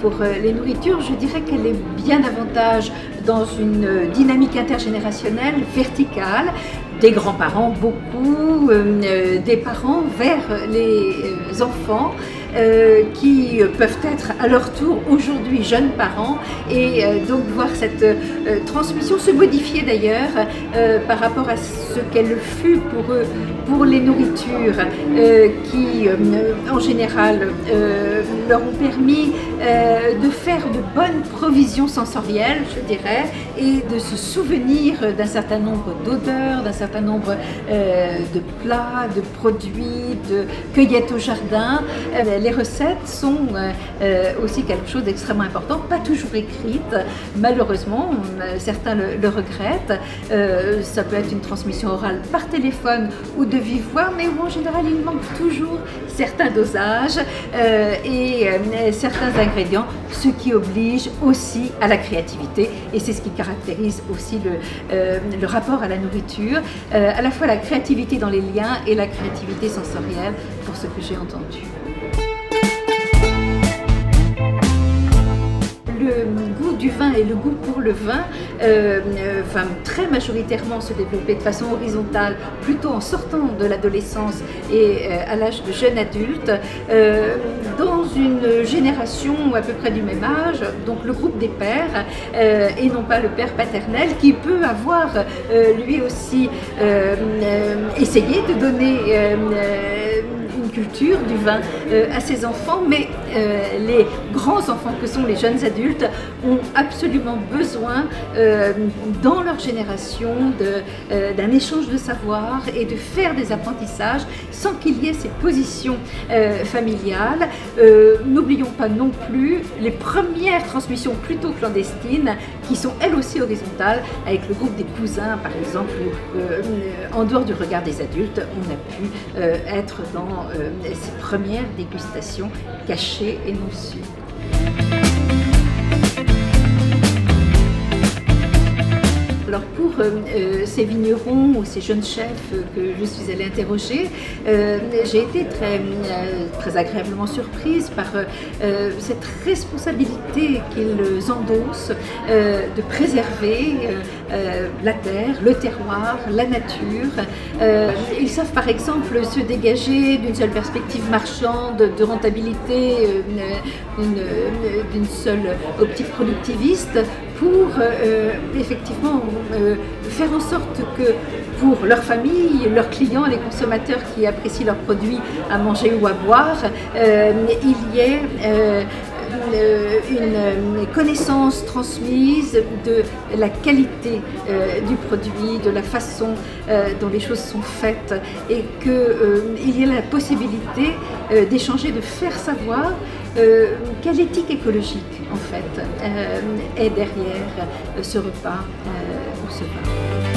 pour les nourritures, je dirais qu'elle est bien davantage dans une dynamique intergénérationnelle, verticale, des grands-parents beaucoup, des parents vers les enfants, qui peuvent être à leur tour aujourd'hui jeunes parents et donc voir cette transmission se modifier d'ailleurs par rapport à ce qu'elle fut pour eux, pour les nourritures qui en général leur ont permis de faire de bonnes provisions sensorielles, je dirais, et de se souvenir d'un certain nombre d'odeurs, d'un certain nombre de plats, de produits, de cueillettes au jardin. Les recettes sont aussi quelque chose d'extrêmement important, pas toujours écrites, malheureusement, certains le regrettent. Ça peut être une transmission orale par téléphone ou de vive voix, mais où en général il manque toujours certains dosages et certains ingrédients, ce qui oblige aussi à la créativité, et c'est ce qui caractérise aussi le rapport à la nourriture, à la fois la créativité dans les liens et la créativité sensorielle, pour ce que j'ai entendu. Le goût du vin et le goût pour le vin très majoritairement se développer de façon horizontale, plutôt en sortant de l'adolescence et à l'âge de jeune adulte, dans une génération à peu près du même âge, donc le groupe des pères, et non pas le père paternel, qui peut avoir lui aussi essayé de donner une culture du vin à ses enfants, mais les grands-enfants que sont les jeunes adultes ont absolument besoin dans leur génération d'un échange de savoir et de faire des apprentissages sans qu'il y ait ces positions familiales. N'oublions pas non plus les premières transmissions plutôt clandestines qui sont elles aussi horizontales, avec le groupe des cousins par exemple, où en dehors du regard des adultes on a pu être dans ces premières dégustations cachées et non sues. Alors pour ces vignerons ou ces jeunes chefs que je suis allée interroger, j'ai été très agréablement surprise par cette responsabilité qu'ils endossent de préserver la terre, le terroir, la nature. Ils savent par exemple se dégager d'une seule perspective marchande, de rentabilité, d'une seule optique productiviste, pour effectivement faire en sorte que pour leur famille, leurs clients, les consommateurs qui apprécient leurs produits à manger ou à boire, il y ait une connaissance transmise de la qualité du produit, de la façon dont les choses sont faites, et qu'il y ait la possibilité d'échanger, de faire savoir quelle éthique écologique en fait est derrière ce repas ou ce vin.